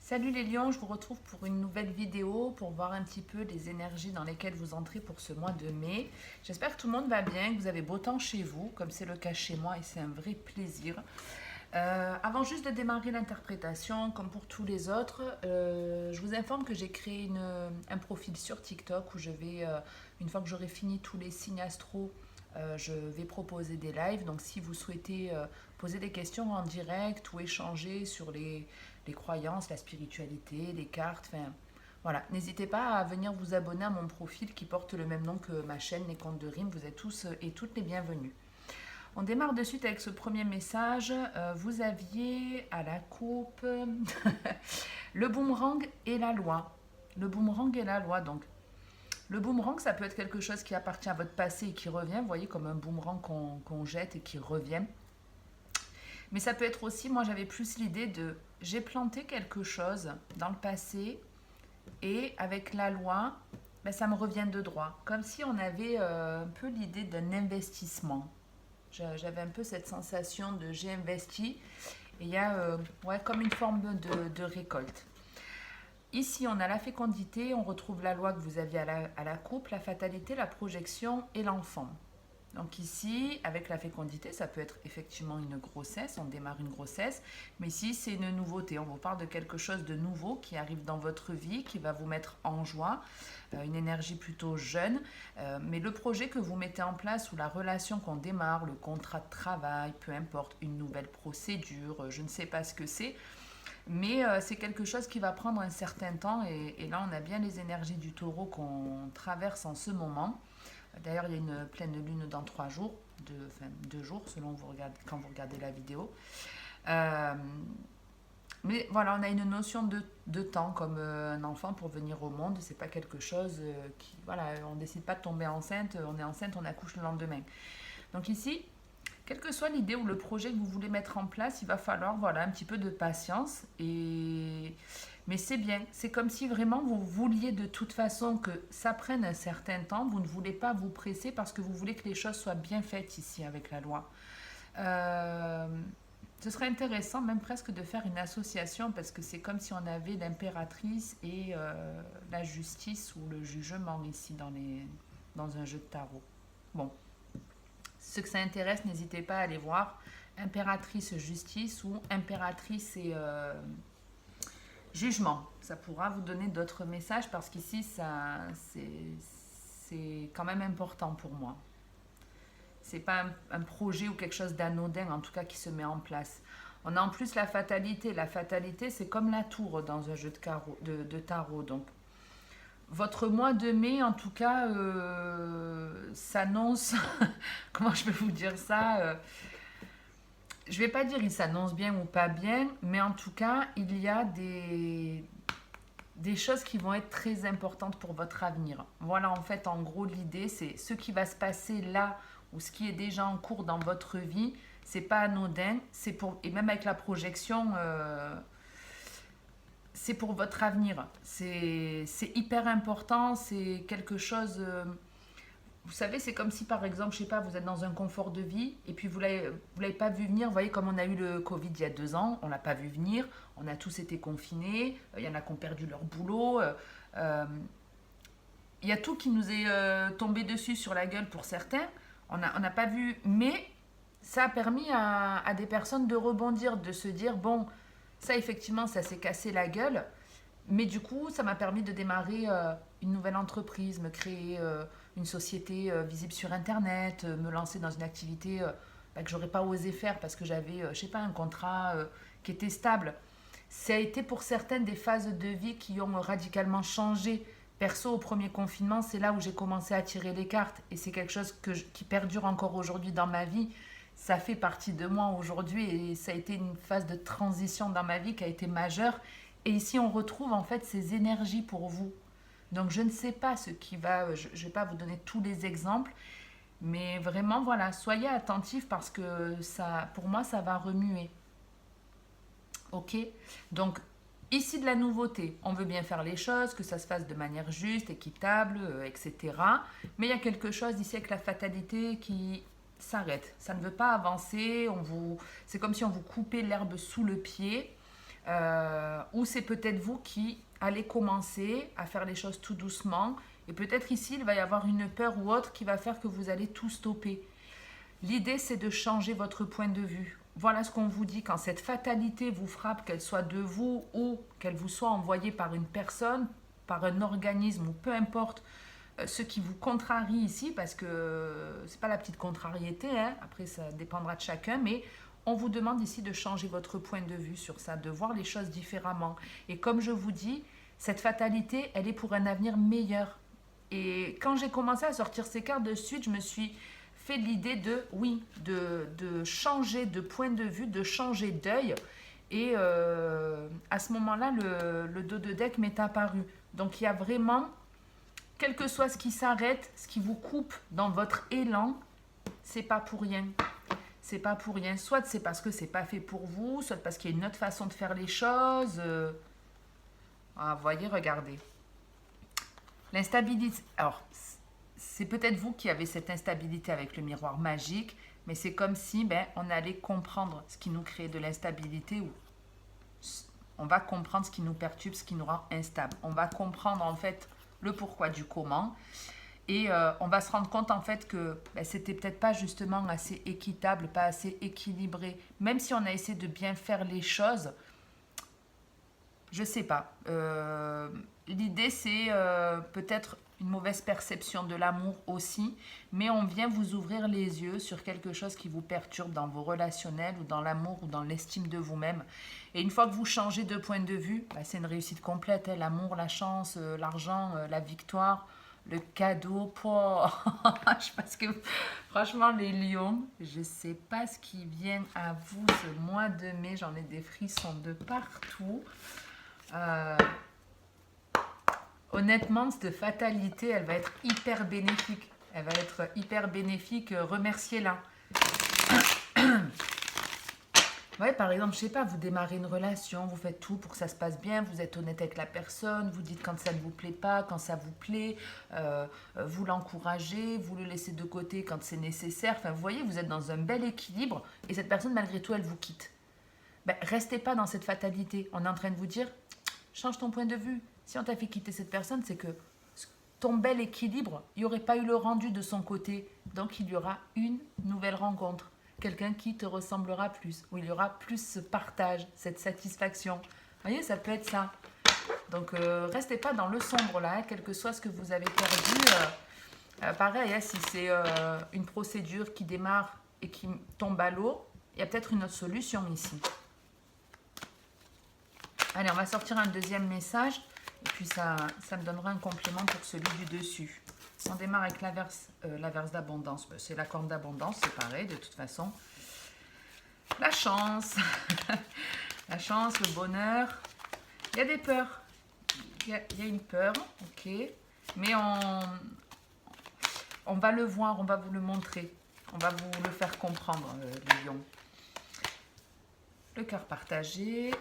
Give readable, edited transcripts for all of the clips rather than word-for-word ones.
Salut les lions, je vous retrouve pour une nouvelle vidéo pour voir un petit peu les énergies dans lesquelles vous entrez pour ce mois de mai. J'espère que tout le monde va bien, que vous avez beau temps chez vous, comme c'est le cas chez moi et c'est un vrai plaisir. Avant juste de démarrer l'interprétation, comme pour tous les autres, je vous informe que j'ai créé un profil sur TikTok où je vais, une fois que j'aurai fini tous les signes astro, je vais proposer des lives. Donc si vous souhaitez poser des questions en direct ou échanger sur les croyances, la spiritualité, les cartes, enfin voilà, n'hésitez pas à venir vous abonner à mon profil qui porte le même nom que ma chaîne Les Contes de Rimes. Vous êtes tous et toutes les bienvenus. On démarre de suite avec ce premier message. Vous aviez à la coupe le boomerang et la loi. Le boomerang et la loi, donc. Le boomerang, ça peut être quelque chose qui appartient à votre passé et qui revient, vous voyez, comme un boomerang qu'on jette et qui revient. Mais ça peut être aussi, moi j'avais plus l'idée de, j'ai planté quelque chose dans le passé et avec la loi, ben, ça me revient de droit. Comme si on avait un peu l'idée d'un investissement. J'avais un peu cette sensation de j'ai investi et il y a ouais, comme une forme de récolte. Ici, on a la fécondité, on retrouve la loi que vous aviez à la coupe, la fatalité, la projection et l'enfant. Donc ici, avec la fécondité, ça peut être effectivement une grossesse, on démarre une grossesse, mais ici c'est une nouveauté, on vous parle de quelque chose de nouveau qui arrive dans votre vie, qui va vous mettre en joie, une énergie plutôt jeune, mais le projet que vous mettez en place ou la relation qu'on démarre, le contrat de travail, peu importe, une nouvelle procédure, je ne sais pas ce que c'est, mais c'est quelque chose qui va prendre un certain temps et là on a bien les énergies du taureau qu'on traverse en ce moment. D'ailleurs, il y a une pleine lune dans 3 jours, enfin 2 jours selon quand vous regardez la vidéo. Euh, mais voilà, on a une notion de temps comme un enfant pour venir au monde. C'est pas quelque chose qui, voilà, on décide pas de tomber enceinte. On est enceinte, on accouche le lendemain. Donc ici, quelle que soit l'idée ou le projet que vous voulez mettre en place, il va falloir voilà, un petit peu de patience. Mais c'est bien. C'est comme si vraiment vous vouliez de toute façon que ça prenne un certain temps. Vous ne voulez pas vous presser parce que vous voulez que les choses soient bien faites ici avec la loi. Euh, Ce serait intéressant même presque de faire une association parce que c'est comme si on avait l'impératrice et la justice ou le jugement ici dans un jeu de tarot. Bon, ceux que ça intéresse, n'hésitez pas à aller voir impératrice justice ou impératrice et jugement. Ça pourra vous donner d'autres messages parce qu'ici, c'est quand même important pour moi. C'est pas un projet ou quelque chose d'anodin, en tout cas, qui se met en place. On a en plus la fatalité. La fatalité, c'est comme la tour dans un jeu de tarot. Donc, votre mois de mai, en tout cas, s'annonce. Comment je peux vous dire ça je vais pas dire il s'annonce bien ou pas bien, mais en tout cas, il y a des choses qui vont être très importantes pour votre avenir. Voilà, en fait, en gros, l'idée, c'est ce qui va se passer là ou ce qui est déjà en cours dans votre vie, c'est pas anodin, c'est pour, et même avec la projection, c'est pour votre avenir. C'est hyper important, c'est quelque chose. Vous savez, c'est comme si par exemple, je sais pas, vous êtes dans un confort de vie et puis vous l'avez pas vu venir. Vous voyez, comme on a eu le Covid il y a 2 ans, on l'a pas vu venir. On a tous été confinés. Il y en a qui ont perdu leur boulot. Il y a tout qui nous est tombé dessus sur la gueule pour certains. On n'a pas vu, mais ça a permis à des personnes de rebondir, de se dire bon, ça effectivement, ça s'est cassé la gueule. Mais du coup, ça m'a permis de démarrer une nouvelle entreprise, me créer une société visible sur Internet, me lancer dans une activité bah, que j'aurais pas osé faire parce que j'avais, je sais pas, un contrat qui était stable. Ça a été pour certaines des phases de vie qui ont radicalement changé. Perso, au premier confinement, c'est là où j'ai commencé à tirer les cartes et c'est quelque chose qui perdure encore aujourd'hui dans ma vie. Ça fait partie de moi aujourd'hui et ça a été une phase de transition dans ma vie qui a été majeure. Et ici, on retrouve en fait ces énergies pour vous. Donc, je ne sais pas ce qui va. Je ne vais pas vous donner tous les exemples, mais vraiment, voilà, soyez attentifs parce que ça, pour moi, ça va remuer. Ok. Donc, ici, de la nouveauté. On veut bien faire les choses, que ça se fasse de manière juste, équitable, etc. Mais il y a quelque chose ici avec la fatalité qui s'arrête. Ça ne veut pas avancer. C'est comme si on vous coupait l'herbe sous le pied. ou c'est peut-être vous qui allez commencer à faire les choses tout doucement. Et peut-être ici, il va y avoir une peur ou autre qui va faire que vous allez tout stopper. L'idée, c'est de changer votre point de vue. Voilà ce qu'on vous dit. Quand cette fatalité vous frappe, qu'elle soit de vous ou qu'elle vous soit envoyée par une personne, par un organisme ou peu importe ce qui vous contrarie ici, parce que c'est pas la petite contrariété, hein, après ça dépendra de chacun, mais on vous demande ici de changer votre point de vue sur ça, de voir les choses différemment. Et comme je vous dis, cette fatalité, elle est pour un avenir meilleur. Et quand j'ai commencé à sortir ces cartes de suite, je me suis fait l'idée de, oui, de changer de point de vue, de changer d'œil. Et à ce moment-là, le dos de deck m'est apparu. Donc il y a vraiment, quel que soit ce qui s'arrête, ce qui vous coupe dans votre élan, c'est pas pour rien. C'est pas pour rien. Soit c'est parce que c'est pas fait pour vous, soit parce qu'il y a une autre façon de faire les choses. Ah, voyez, regardez. L'instabilité. Alors, c'est peut-être vous qui avez cette instabilité avec le miroir magique, mais c'est comme si on allait comprendre ce qui nous crée de l'instabilité ou on va comprendre ce qui nous perturbe, ce qui nous rend instable. On va comprendre en fait le pourquoi du comment et on va se rendre compte en fait que c'était peut-être pas justement assez équitable, pas assez équilibré. Même si on a essayé de bien faire les choses, je sais pas. L'idée c'est peut-être une mauvaise perception de l'amour aussi, mais on vient vous ouvrir les yeux sur quelque chose qui vous perturbe dans vos relationnels ou dans l'amour ou dans l'estime de vous-même. Et une fois que vous changez de point de vue, c'est une réussite complète, hein, l'amour, la chance, l'argent, la victoire, le cadeau. Parce que franchement, les lions, je sais pas ce qui vient à vous ce mois de mai, j'en ai des frissons de partout. Honnêtement, cette fatalité, elle va être hyper bénéfique. Elle va être hyper bénéfique. Remerciez-la. Ouais, par exemple, je sais pas, vous démarrez une relation, vous faites tout pour que ça se passe bien, vous êtes honnête avec la personne, vous dites quand ça ne vous plaît pas, quand ça vous plaît, vous l'encouragez, vous le laissez de côté quand c'est nécessaire. Enfin, vous voyez, vous êtes dans un bel équilibre et cette personne, malgré tout, elle vous quitte. Restez pas dans cette fatalité. On est en train de vous dire, change ton point de vue. Si on t'a fait quitter cette personne, c'est que ton bel équilibre, il n'y aurait pas eu le rendu de son côté. Donc, il y aura une nouvelle rencontre. Quelqu'un qui te ressemblera plus, où il y aura plus ce partage, cette satisfaction. Vous voyez, ça peut être ça. Donc, restez pas dans le sombre là, hein, quel que soit ce que vous avez perdu. Pareil, hein, si c'est une procédure qui démarre et qui tombe à l'eau, il y a peut-être une autre solution ici. Allez, on va sortir un deuxième message. Et puis, ça me donnera un complément pour celui du dessus. On démarre avec l'averse d'abondance. C'est la corne d'abondance, c'est pareil, de toute façon. La chance. La chance, le bonheur. Il y a des peurs. Il y a une peur, ok. Mais on va le voir, on va vous le montrer. On va vous le faire comprendre, les lions. Le cœur partagé.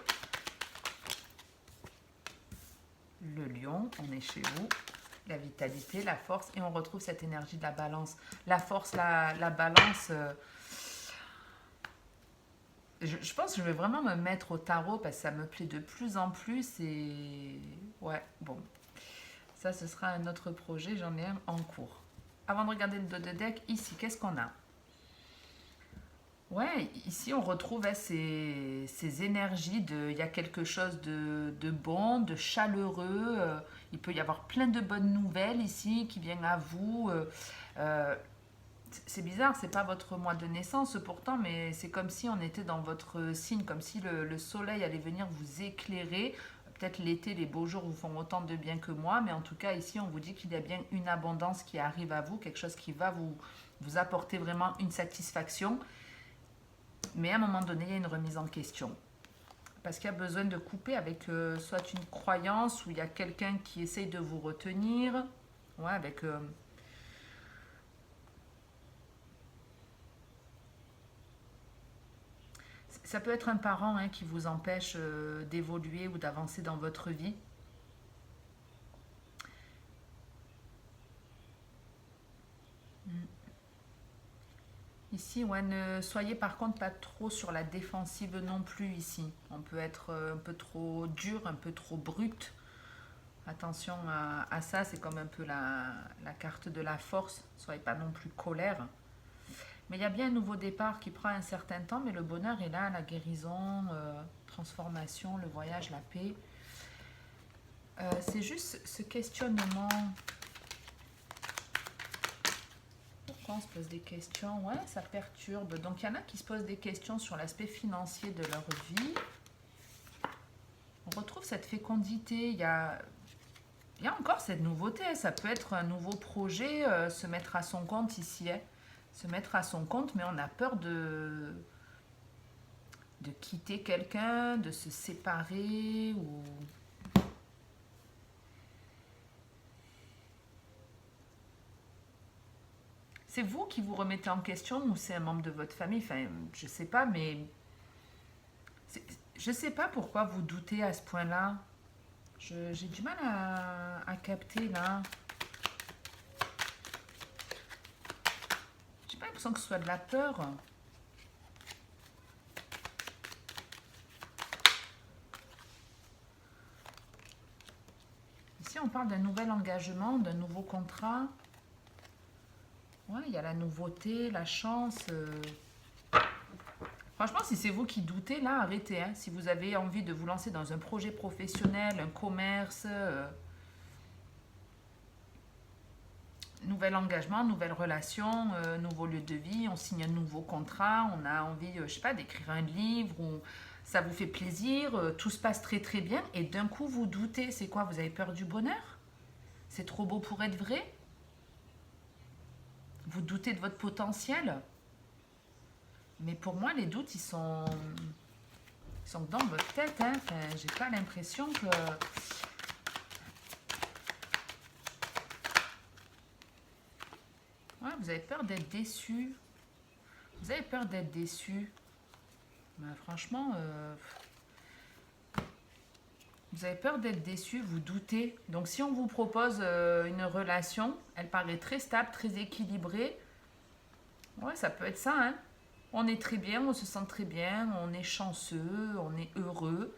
Le lion, on est chez vous. La vitalité, la force, et on retrouve cette énergie de la balance. La force, la balance. Je pense que je vais vraiment me mettre au tarot parce que ça me plaît de plus en plus. Et ouais, bon. Ça, ce sera un autre projet. J'en ai un en cours. Avant de regarder le dos de deck, ici, qu'est-ce qu'on a? Ouais, ici on retrouve ces énergies de, il y a quelque chose de bon, de chaleureux. Il peut y avoir plein de bonnes nouvelles ici qui viennent à vous. C'est bizarre, c'est pas votre mois de naissance pourtant, mais c'est comme si on était dans votre signe, comme si le soleil allait venir vous éclairer. Peut-être l'été, les beaux jours vous font autant de bien que moi, mais en tout cas ici on vous dit qu'il y a bien une abondance qui arrive à vous, quelque chose qui va vous apporter vraiment une satisfaction. Mais à un moment donné, il y a une remise en question. Parce qu'il y a besoin de couper avec soit une croyance ou il y a quelqu'un qui essaye de vous retenir. Ouais, avec... ça peut être un parent qui vous empêche d'évoluer ou d'avancer dans votre vie. Ici, ouais, ne soyez par contre pas trop sur la défensive non plus ici. On peut être un peu trop dur, un peu trop brut. Attention à ça, c'est comme un peu la carte de la force. Soyez pas non plus colère. Mais il y a bien un nouveau départ qui prend un certain temps, mais le bonheur est là, la guérison, transformation, le voyage, la paix. C'est juste ce questionnement. Pourquoi on se pose des questions? Ouais, ça perturbe. Donc il y en a qui se posent des questions sur l'aspect financier de leur vie. On retrouve cette fécondité. Il y a encore cette nouveauté. Ça peut être un nouveau projet, se mettre à son compte ici. Hein. Se mettre à son compte, mais on a peur de quitter quelqu'un, de se séparer ou... C'est vous qui vous remettez en question ou c'est un membre de votre famille? Enfin, je sais pas, mais je sais pas pourquoi vous doutez à ce point-là. J'ai du mal à capter là. J'ai pas l'impression que ce soit de la peur. Ici, on parle d'un nouvel engagement, d'un nouveau contrat. Ouais, il y a la nouveauté, la chance. Franchement, si c'est vous qui doutez, là, arrêtez. Hein. Si vous avez envie de vous lancer dans un projet professionnel, un commerce, nouvel engagement, nouvelle relation, nouveau lieu de vie, on signe un nouveau contrat, on a envie, je sais pas, d'écrire un livre, ou ça vous fait plaisir, tout se passe très très bien, et d'un coup vous doutez, c'est quoi? Vous avez peur du bonheur? C'est trop beau pour être vrai? Vous doutez de votre potentiel? Mais pour moi, les doutes, ils sont dans votre tête. Hein. Enfin, j'ai pas l'impression que... Ouais, vous avez peur d'être déçu. Vous avez peur d'être déçu. Ben, franchement, vous avez peur d'être déçu, vous doutez. Donc si on vous propose une relation, elle paraît très stable, très équilibrée. Ouais, ça peut être ça. Hein. On est très bien, on se sent très bien, on est chanceux, on est heureux.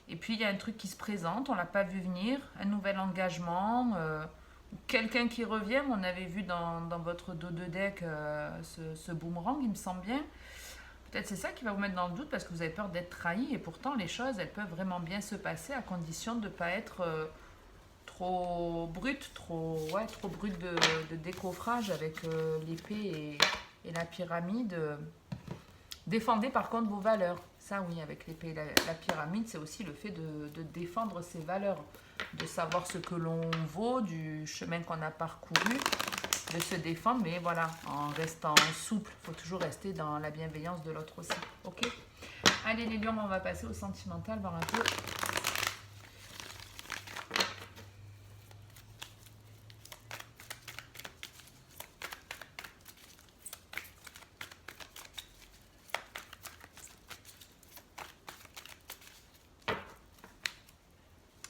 Et puis il y a un truc qui se présente, on l'a pas vu venir, un nouvel engagement, quelqu'un qui revient. On avait vu dans votre dos de deck ce boomerang, il me semble bien. Peut-être c'est ça qui va vous mettre dans le doute parce que vous avez peur d'être trahi. Et pourtant, les choses, elles peuvent vraiment bien se passer à condition de ne pas être trop brute, trop brute de décoffrage avec l'épée et la pyramide. Défendez par contre vos valeurs. Ça oui, avec l'épée et la pyramide, c'est aussi le fait de défendre ses valeurs, de savoir ce que l'on vaut, du chemin qu'on a parcouru, de se défendre, mais voilà, en restant souple. Il faut toujours rester dans la bienveillance de l'autre aussi. Ok? Allez les lions, on va passer au sentimental, voir un peu.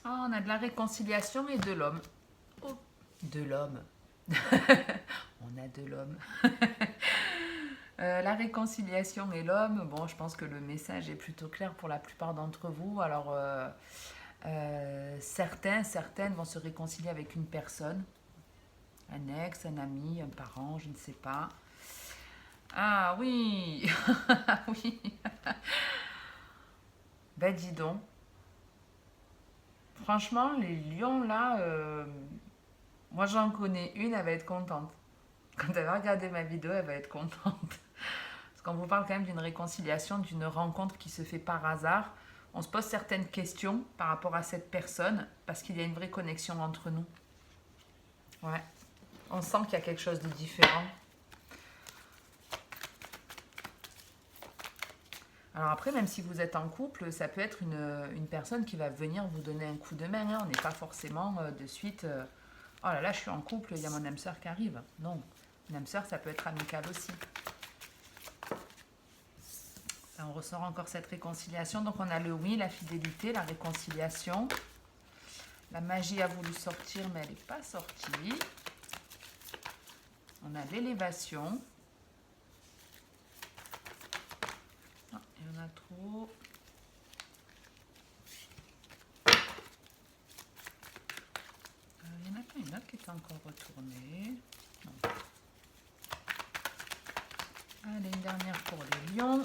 Ah, on a de la réconciliation et de l'homme. Oh, de l'homme. On a de l'homme. La réconciliation et l'homme, bon, je pense que le message est plutôt clair pour la plupart d'entre vous. Alors, certaines vont se réconcilier avec une personne, un ex, un ami, un parent, je ne sais pas. Ah oui, oui. Ben dis donc. Franchement, les lions là, moi j'en connais une, elle va être contente. Quand elle va regarder ma vidéo, elle va être contente. Parce qu'on vous parle quand même d'une réconciliation, d'une rencontre qui se fait par hasard. On se pose certaines questions par rapport à cette personne parce qu'il y a une vraie connexion entre nous. Ouais. On sent qu'il y a quelque chose de différent. Alors après, même si vous êtes en couple, ça peut être une personne qui va venir vous donner un coup de main. Hein. On n'est pas forcément de suite... oh là là, je suis en couple, il y a mon âme sœur qui arrive. Non, une âme sœur, ça peut être amical aussi. On ressort encore cette réconciliation. Donc on a le oui, la fidélité, la réconciliation. La magie a voulu sortir, mais elle n'est pas sortie. On a l'élévation. Il y en a trop. Il y en a pas une autre qui est encore retournée. Non. Allez, une dernière pour les lions.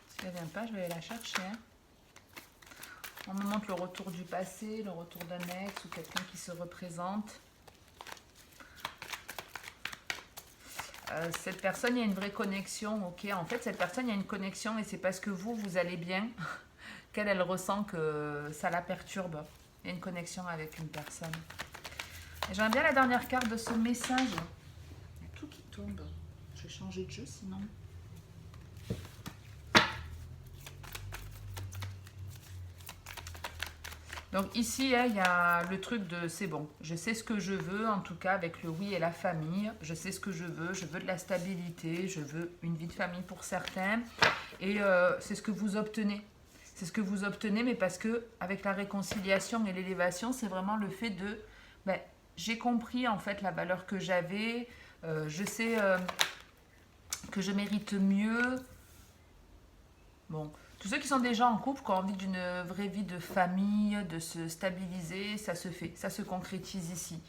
Si elle vient pas, je vais aller la chercher. Hein. On me montre le retour du passé, le retour d'un ex ou quelqu'un qui se représente. Cette personne, il y a une vraie connexion, ok. En fait, cette personne, il y a une connexion et c'est parce que vous allez bien qu'elle, elle ressent que ça la perturbe. Il y a une connexion avec une personne. Et j'aime bien la dernière carte de ce message. Il y a tout qui tombe. Je vais changer de jeu sinon. Donc ici, il y a le truc de c'est bon, je sais ce que je veux, en tout cas avec le oui et la famille, je sais ce que je veux de la stabilité, je veux une vie de famille pour certains, et c'est ce que vous obtenez. C'est ce que vous obtenez, mais parce que avec la réconciliation et l'élévation, c'est vraiment le fait de, ben, j'ai compris en fait la valeur que j'avais, je sais que je mérite mieux. Bon. Tous ceux qui sont déjà en couple, qui ont envie d'une vraie vie de famille, de se stabiliser, ça se fait, ça se concrétise ici.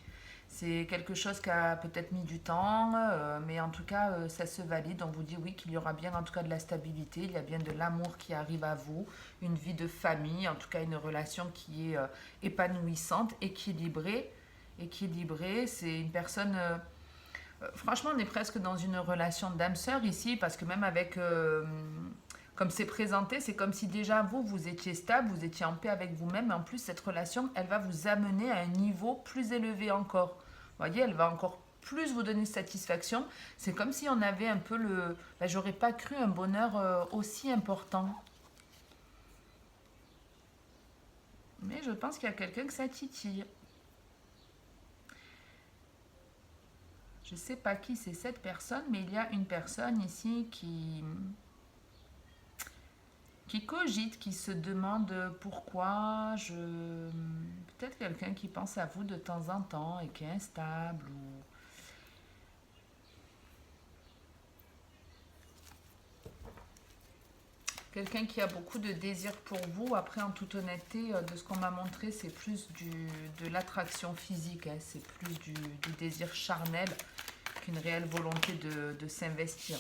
C'est quelque chose qui a peut-être mis du temps, mais en tout cas, ça se valide. On vous dit oui qu'il y aura bien en tout cas de la stabilité, il y a bien de l'amour qui arrive à vous, une vie de famille, en tout cas une relation qui est épanouissante, équilibrée. Équilibrée, c'est une personne... franchement, on est presque dans une relation d'âme sœur ici, parce que même avec... comme c'est présenté, c'est comme si déjà vous étiez stable, vous étiez en paix avec vous-même. Et en plus, cette relation, elle va vous amener à un niveau plus élevé encore. Vous voyez, elle va encore plus vous donner satisfaction. C'est comme si on avait un peu le... Ben, j'aurais pas cru un bonheur aussi important. Mais je pense qu'il y a quelqu'un que ça titille. Je ne sais pas qui c'est cette personne, mais il y a une personne ici qui cogite, qui se demande pourquoi peut-être quelqu'un qui pense à vous de temps en temps et qui est instable ou... Quelqu'un qui a beaucoup de désir pour vous. Après, en toute honnêteté, de ce qu'on m'a montré, c'est plus de l'attraction physique. Hein. C'est plus du désir charnel qu'une réelle volonté de s'investir.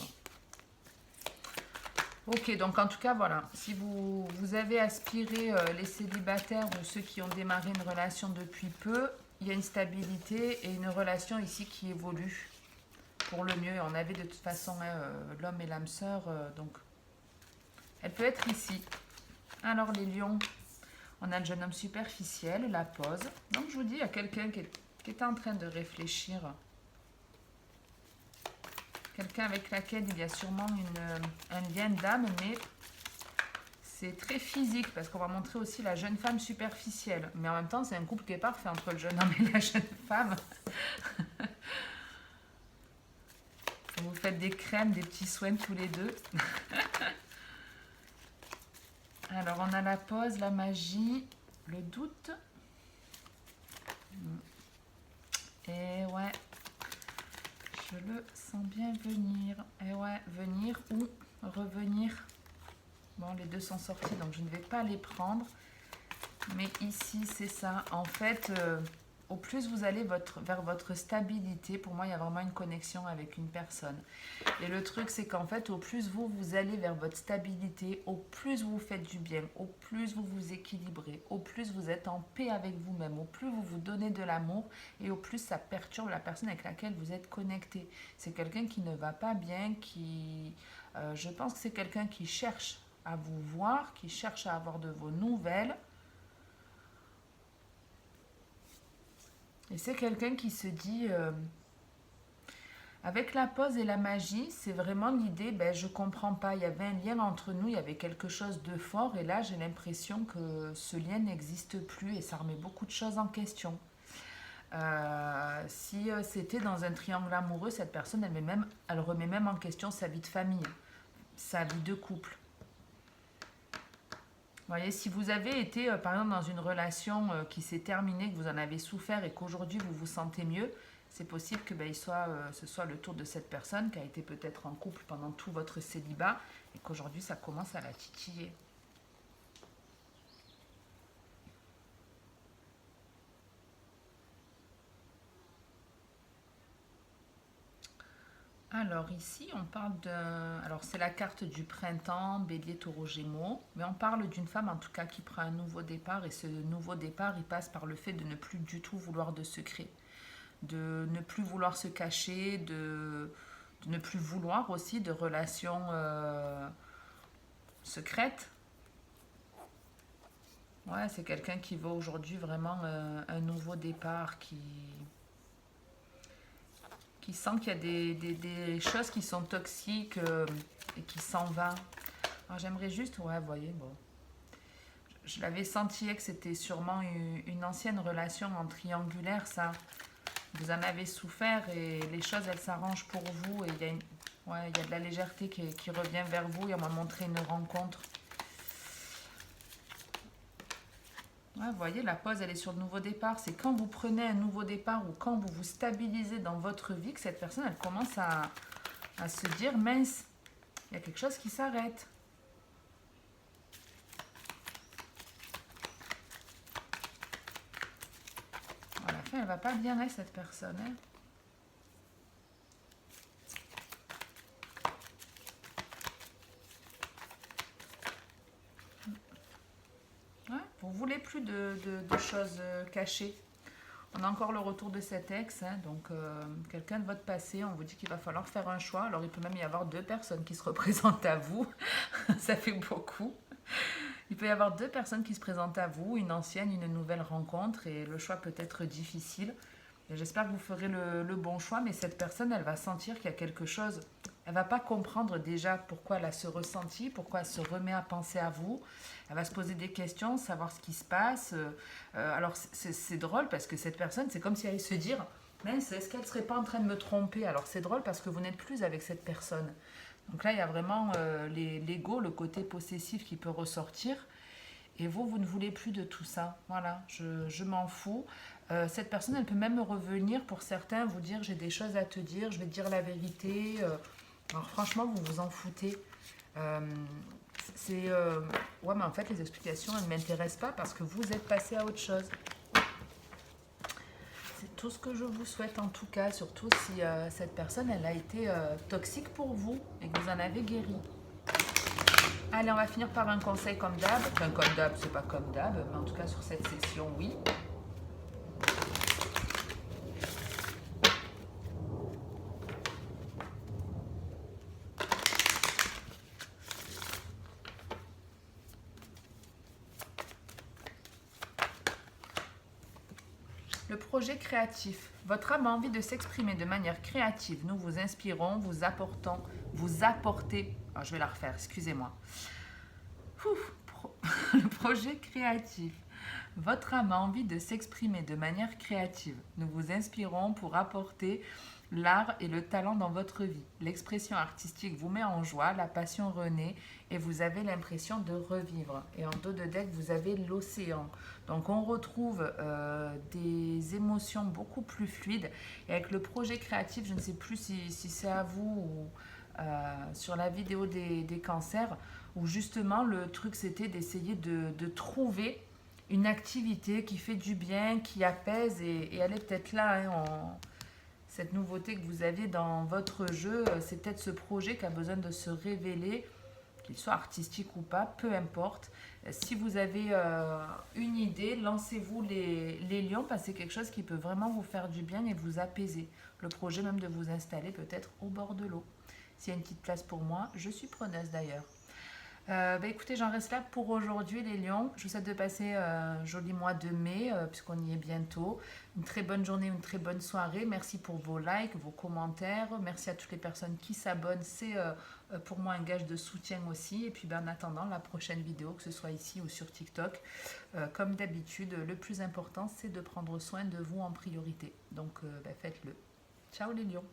Ok, donc en tout cas, voilà. Si vous avez aspiré les célibataires ou ceux qui ont démarré une relation depuis peu, il y a une stabilité et une relation ici qui évolue pour le mieux. On avait de toute façon l'homme et l'âme sœur, donc elle peut être ici. Alors les lions, on a le jeune homme superficiel, la pause. Donc je vous dis, il y a quelqu'un qui est en train de réfléchir. Quelqu'un avec laquelle il y a sûrement un lien d'âme, mais c'est très physique parce qu'on va montrer aussi la jeune femme superficielle. Mais en même temps, c'est un couple qui est parfait entre le jeune homme et la jeune femme. Vous faites des crèmes, des petits soins tous les deux. Alors, on a la pause, la magie, le doute. Et ouais, je le sens bien venir. Et ouais, venir ou revenir. Bon, les deux sont sortis, donc je ne vais pas les prendre. Mais ici, c'est ça. En fait, au plus vous allez vers votre stabilité, pour moi, il y a vraiment une connexion avec une personne. Et le truc, c'est qu'en fait, au plus vous allez vers votre stabilité, au plus vous faites du bien, au plus vous vous équilibrez, au plus vous êtes en paix avec vous-même, au plus vous vous donnez de l'amour et au plus ça perturbe la personne avec laquelle vous êtes connecté. C'est quelqu'un qui ne va pas bien, je pense que c'est quelqu'un qui cherche à vous voir, qui cherche à avoir de vos nouvelles. Et c'est quelqu'un qui se dit, avec la pause et la magie, c'est vraiment l'idée, ben, je comprends pas, il y avait un lien entre nous, il y avait quelque chose de fort, et là j'ai l'impression que ce lien n'existe plus, et ça remet beaucoup de choses en question. Si c'était dans un triangle amoureux, cette personne, elle remet même en question sa vie de famille, sa vie de couple. voyez, si vous avez été, par exemple, dans une relation qui s'est terminée, que vous en avez souffert et qu'aujourd'hui vous vous sentez mieux, c'est possible que ce soit le tour de cette personne qui a été peut-être en couple pendant tout votre célibat et qu'aujourd'hui ça commence à la titiller. Alors ici, on parle de... Alors c'est la carte du printemps, bélier, taureau, gémeaux, mais on parle d'une femme en tout cas qui prend un nouveau départ et ce nouveau départ, il passe par le fait de ne plus du tout vouloir de secret, de ne plus vouloir se cacher, de ne plus vouloir aussi de relations secrètes. Ouais, c'est quelqu'un qui veut aujourd'hui vraiment un nouveau départ, qui sent qu'il y a des choses qui sont toxiques et qui s'en va. Alors j'aimerais juste, ouais, vous voyez, bon, je l'avais senti que c'était sûrement une ancienne relation en triangulaire, ça. Vous en avez souffert et les choses, elles s'arrangent pour vous. Et ouais, il y a de la légèreté qui revient vers vous et on m'a montré une rencontre. Ouais, vous voyez, la pause, elle est sur le nouveau départ. C'est quand vous prenez un nouveau départ ou quand vous vous stabilisez dans votre vie que cette personne, elle commence à se dire, mince, il y a quelque chose qui s'arrête. À la fin, elle va pas bien, hein, cette personne. Hein. Ouais, vous voulez plus de choses cachées. On a encore le retour de cet ex, hein, donc quelqu'un de votre passé, on vous dit qu'il va falloir faire un choix. Alors il peut même y avoir deux personnes qui se représentent à vous, ça fait beaucoup. Il peut y avoir deux personnes qui se présentent à vous, une ancienne, une nouvelle rencontre, et le choix peut être difficile. J'espère que vous ferez le bon choix, mais cette personne, elle va sentir qu'il y a quelque chose. Elle va pas comprendre déjà pourquoi elle a ce ressenti, pourquoi elle se remet à penser à vous. Elle va se poser des questions, savoir ce qui se passe. Alors c'est drôle parce que cette personne, c'est comme si elle allait se dire, mince, est-ce qu'elle serait pas en train de me tromper? Alors c'est drôle parce que vous n'êtes plus avec cette personne. Donc là, il y a vraiment l'ego, le côté possessif qui peut ressortir. Et vous, vous ne voulez plus de tout ça. Voilà, je m'en fous. Cette personne, elle peut même revenir pour certains, vous dire j'ai des choses à te dire, je vais te dire la vérité. Alors franchement, vous vous en foutez. Euh, ouais, mais en fait, les explications, elles ne m'intéressent pas parce que vous êtes passé à autre chose. C'est tout ce que je vous souhaite en tout cas, surtout si cette personne, elle a été toxique pour vous et que vous en avez guéri. Allez, on va finir par un conseil comme d'hab. Enfin, comme d'hab, c'est pas comme d'hab, mais en tout cas sur cette session, oui. Le projet créatif. Votre âme a envie de s'exprimer de manière créative. Nous vous inspirons, vous apportez. Alors, je vais la refaire, excusez-moi. Le projet créatif. Votre âme a envie de s'exprimer de manière créative. Nous vous inspirons pour apporter l'art et le talent dans votre vie. L'expression artistique vous met en joie, la passion renaît et vous avez l'impression de revivre. Et en dos de deck, vous avez l'océan. Donc on retrouve des émotions beaucoup plus fluides. Et avec le projet créatif, je ne sais plus si c'est à vous ou sur la vidéo des cancers, où justement le truc c'était d'essayer de trouver une activité qui fait du bien, qui apaise, et elle est peut-être là, hein, cette nouveauté que vous avez dans votre jeu, c'est peut-être ce projet qui a besoin de se révéler, qu'il soit artistique ou pas, peu importe. Si vous avez une idée, lancez-vous les lions, parce que c'est quelque chose qui peut vraiment vous faire du bien et vous apaiser. Le projet même de vous installer peut-être au bord de l'eau. S'il y a une petite place pour moi, je suis preneuse d'ailleurs. Écoutez, j'en reste là pour aujourd'hui les lions. Je vous souhaite de passer un joli mois de mai puisqu'on y est bientôt. Une très bonne journée, une très bonne soirée. Merci pour vos likes, vos commentaires. Merci à toutes les personnes qui s'abonnent. C'est pour moi un gage de soutien aussi. Et puis en attendant la prochaine vidéo, que ce soit ici ou sur TikTok, comme d'habitude, le plus important c'est de prendre soin de vous en priorité. Donc faites-le. Ciao les lions.